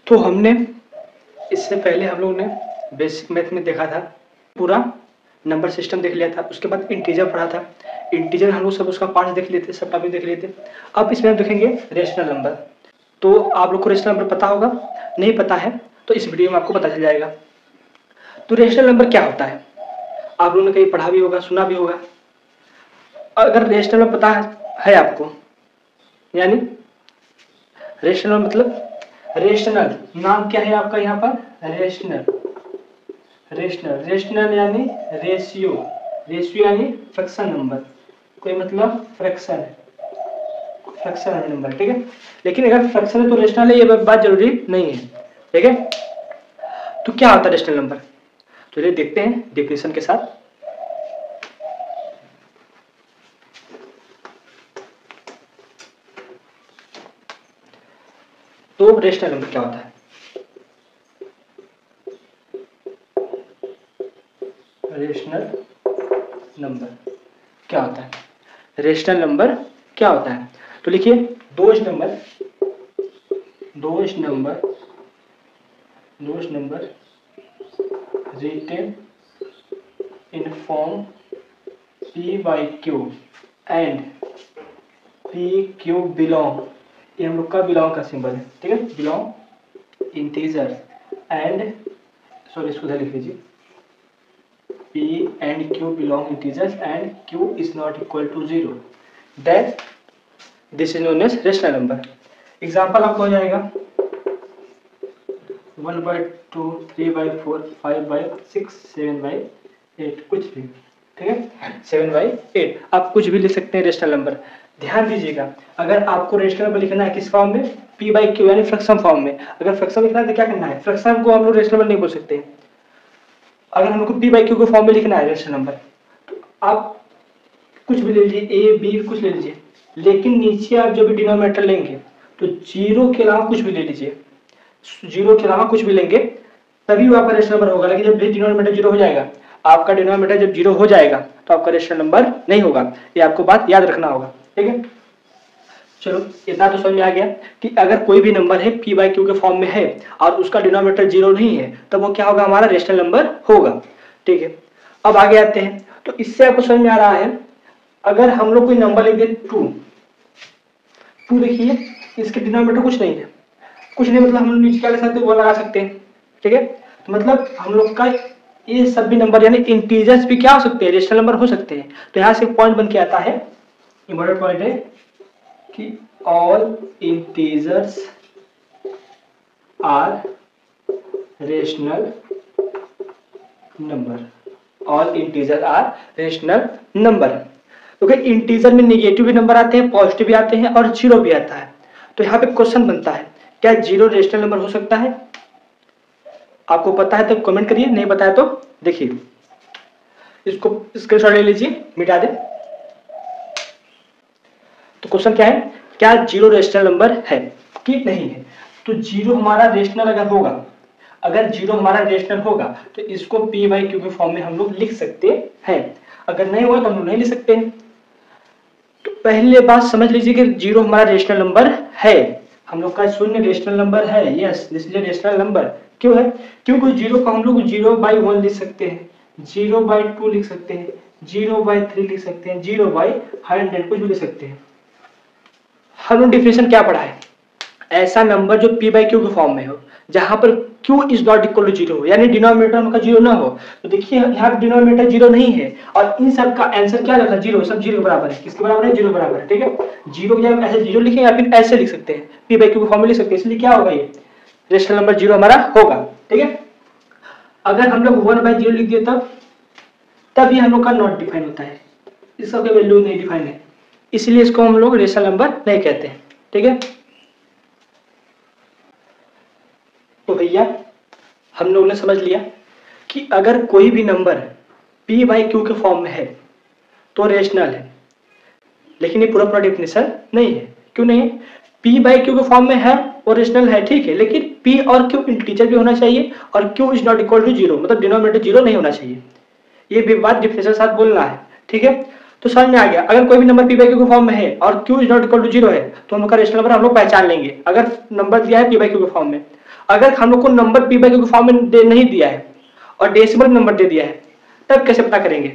तो हमने इससे पहले हम लोग ने बेसिक मैथ में देखा था, पूरा नंबर सिस्टम देख लिया था। उसके बाद इंटीजर पढ़ा था। इंटीजर हम लोग सब उसका पार्ट देख लेते, सब टॉपिक देख लेते। अब इसमें हम देखेंगे रेशनल नंबर। तो आप लोग को रेशनल नंबर पता होगा, नहीं पता है तो इस वीडियो में आपको पता चल जाएगा। तो रेशनल नंबर क्या होता है आप लोगों ने कहीं पढ़ा भी होगा, सुना भी होगा। अगर रेशनल नंबर पता है आपको, यानी रेशनल मतलब रेशनल नाम क्या है आपका यहाँ पर, रेशनल। रेशनल रेशनल यानी रेशियो, रेशियो यानी फ्रैक्शन नंबर, कोई मतलब फ्रैक्शन है, फ्रैक्शन है नंबर, ठीक है। लेकिन अगर फ्रैक्शन है तो रेशनल है, ये बात जरूरी नहीं है, ठीक है। तो क्या होता है रेशनल नंबर, तो ये देखते हैं डेफिनेशन के साथ। तो रेशनल नंबर क्या होता है, रेशनल नंबर क्या होता है, रेशनल नंबर क्या होता है। तो लिखिए those number, those number, those number written in form p by q and pq belong, ये हम लोग का बिलोंग का सिंबल है, ठीक है। बिलोंग इंटीजर एंड, सॉरी इसको लिख लीजिए, p and q belong integers and q is not equal to 0, then this is known as rational number। Example आपको हो जाएगा 1/2, 3/4, 5/6, 7/8, कुछ भी, ठीक है। 7/8 आप कुछ भी लिख सकते हैं रेशनल नंबर। ध्यान दीजिएगा, अगर आपको रेशनल नंबर लिखना है किस फॉर्म में, p by q यानी फ्रैक्शन फॉर्म में। अगर फ्रैक्शन लिखना है तो क्या करना है, फ्रैक्शन को हम लोग रेशनल नंबर नहीं बोल सकते। अगर हमको p by q के फॉर्म में लिखना है रेशनल नंबर, तो आप कुछ भी ले लीजिए, a b कुछ ले लीजिए, लेकिन नीचे आप जो भी डिनोमिनेटर लेंगे तो जीरो के अलावा कुछ भी ले लीजिए, जीरो के अलावा कुछ भी लेंगे तभी वो आपका रेशनल नंबर होगा। लेकिन जब डिनोमिनेटर जीरो हो जाएगा, आपका डिनोमिनेटर जब जीरो हो जाएगा तो आपका रेशनल नंबर नहीं होगा। ये आपको बात याद रखना होगा, ठीक है। चलो इतना तो समझ में आ गया कि अगर कोई भी नंबर है p by q के फॉर्म में है और उसका डिनोमिनेटर जीरो नहीं है तब वो क्या होगा, हमारा रेशनल नंबर होगा, ठीक है। अब आगे आते हैं, तो इससे आपको समझ में आ रहा है, अगर हम लोग कोई नंबर लिख दे 2, देखिए इसके डिनोमिनेटर कुछ नहीं है, कुछ नहीं मतलब हम लोग नीचे क्या ले सकते हैं, वो लगा सकते हैं, ठीक है। तो मतलब हम लोग का ये सब भी नंबर यानी इंटीजर्स भी क्या हो सकते हैं, रेशनल नंबर हो सकते हैं। तो यहाँ से पॉइंट बन के आता है, इंपॉर्टेंट पॉइंट है कि all integers are rational number, all integer are rational number. क्योंकि इंटीजर में नेगेटिव भी नंबर आते हैं, पॉजिटिव भी आते हैं और जीरो भी आता है। तो यहाँ पे क्वेश्चन बनता है, क्या जीरो रेशनल नंबर हो सकता है? आपको पता है तो कमेंट करिए, नहीं पता है तो देखिए, इसको स्क्रीनशॉट ले लीजिए, मिटा दे। तो क्वेश्चन क्या है, क्या जीरो रेशनल नंबर है कि नहीं है? तो जीरो हमारा रेशनल अगर होगा, अगर जीरो हमारा रेशनल होगा तो इसको p by q के फॉर्म में हम लोग लिख सकते हैं। अगर नहीं होगा तो हम लोग नहीं लिख सकते हैं। तो पहले बात समझ लीजिए कि जीरो हमारा रेशनल नंबर है, हम लोग का शून्य रेशनल नंबर है, yes this is rational number. क्यों है? क्योंकि जीरो को हम लोग 0/1 लिख सकते हैं, 0/2 लिख सकते हैं, 0/3 लिख सकते हैं, 0/100 कुछ भी लिख सकते हैं। हम लोग डिफिनेशन क्या पढ़ा है, ऐसा नंबर जो p by q के फॉर्म में हो, जहां पर q is not equal to zero, यानी डिनोमिनेटर उनका जीरो ना हो। तो देखिए यहाँ पे डिनोमिनेटर जीरो नहीं है और इन सब का आंसर क्या रहता है, जीरो, सब जीरो बराबर है। किसके बराबर है? जीरो बराबर है, ठीक है। जीरो की जगह ऐसे जीरो लिखें या फिर ऐसे लिख सकते हैं, p by q के फॉर्म में लिख सकते हैं, इसलिए क्या होगा, ये रेशनल नंबर जीरो हमारा होगा, ठीक है। अगर हम लोग 1/0 लिख दिए तब ये हम लोग का नॉट डिफाइन होता है, इस सब के वैल्यू नहीं डिफाइन है, इसलिए इसको हम लोग रेशनल नंबर नहीं कहते हैं, ठीक है। तो भैया हम लोग ने समझ लिया कि अगर कोई भी नंबर p by q के फॉर्म में है तो रेशनल है, लेकिन ये पूरा डेफिनेशन नहीं है। क्यों नहीं है? p by q के फॉर्म में है और रेशनल है, ठीक है, लेकिन p और q इंटीजर भी होना चाहिए और q is not equal to zero, मतलब डिनोमिनेटर जीरो नहीं होना चाहिए। ये भी बात डिफिनेशन के साथ बोलना है, ठीक है। तो समझ में आ गया, अगर कोई भी नंबर p by q के फॉर्म में है और q is not equal to zero है तो हम लोग का रेशनल नंबर हम लोग पहचान लेंगे, अगर नंबर दिया है p by q के फॉर्म में। अगर हम लोग को नंबर पी बाई क्यू के फॉर्म में नहीं दिया है और डेसिमल नंबर दे दिया है, तब कैसे पता करेंगे?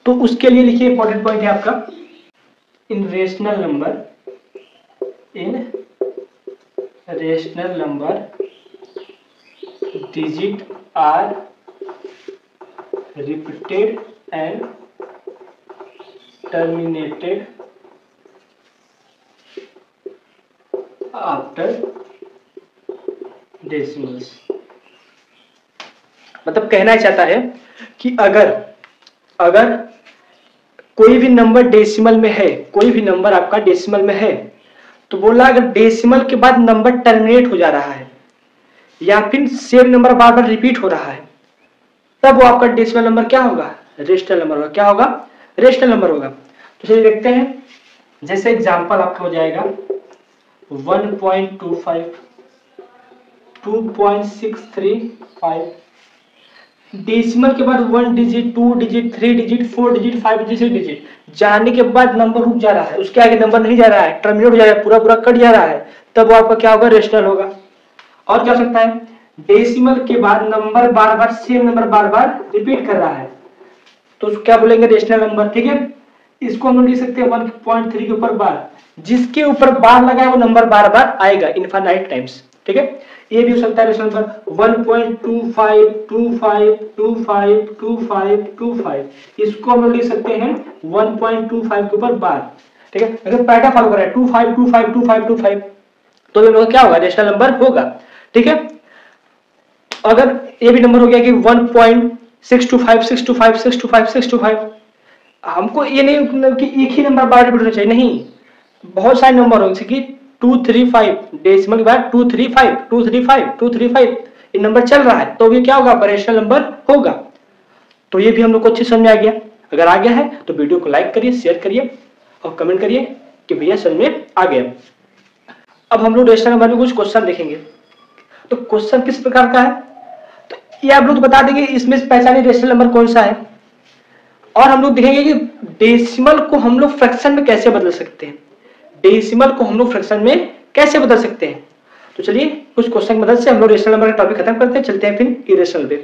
तो उसके लिए लिखिए, इंपॉर्टेंट पॉइंट है आपका, irrational number digit are repeated and terminated after decimals। मतलब कहना चाहता है कि अगर कोई भी नंबर डेसिमल में है, कोई भी नंबर आपका डेसिमल में है, तो बोला अगर डेसिमल के बाद नंबर टर्मिनेट हो जा रहा है या फिर सेम नंबर बार बार रिपीट हो रहा है, तब वो आपका डेसिमल नंबर क्या होगा? रेशनल नंबर होगा। क्या होगा? रेशनल नंबर होगा। तो चलिए देखते हैं, जैसे एग्जांपल आपका हो जाएगा 1.25, 2.635, डेसिमल के बाद 1 digit, 2 digit, 3 digit, 4 digit, 5 digit, 6 digit जाने के बाद नंबर रुक जा रहा है, उसके आगे नंबर नहीं जा रहा है, टर्मिनेट हो जा रहा है, पूरा कट जा रहा है, तब वो आपका क्या होगा? रेशनल होगा। और क्या हो सकता है? डेसिमल के बाद नंबर बार बार सेम नंबर बार बार रिपीट कर रहा है, तो उसको क्या बोलेंगे? Rational number. ठीक है, इसको हम लोग लिख सकते हैं 1.3 के ऊपर बार, जिसके ऊपर बार लगा है वो नंबर बार बार आएगा इनफाइनाइट टाइम्स। ठीक है, ये भी हो सकता है रेशनल नंबर 1.25, 25, 25, 25, 25, इसको हम लोग लिख सकते हैं 1.25 के ऊपर बार। ठीक है, अगर पैटर्न फॉलो कर रहा है 25, 25, 25, 25, तो ये लोग क्या होगा? रेशनल नंबर होगा। ठीक है, अगर ये भी नंबर हो गया कि 1.625, 625, 625, 625, हमको ये नहीं कि एक ही नंबर बार रिपीट होना चाहिए, नहीं, बहुत सारे नंबर होंगे, जैसे कि 235, डेसिमल के बाद 235, 235, 235, ये नंबर चल रहा है, तो ये क्या होगा? रेशनल नंबर होगा। तो ये भी हम लोग को अच्छे समझ में आ गया। अगर आ गया है तो वीडियो को लाइक करिए, शेयर करिए और कमेंट करिए कि भैया समझ में आ गया। अब हम लोग रेशनल नंबर में कुछ क्वेश्चन देखेंगे। तो क्वेश्चन किस प्रकार का है, तो ये आप लोग बता देंगे इसमें पहचानिए रेशनल नंबर कौन सा है, और हम लोग देखेंगे कि डेसिमल को हम लोग फ्रैक्शन में कैसे बदल सकते हैं, डेसिमल को हम लोग फ्रैक्शन में कैसे बदल सकते हैं। तो चलिए कुछ क्वेश्चन की मदद से हम लोग रेशनल नंबर का टॉपिक खत्म करते हैं, चलते हैं फिर इरेशनल पे।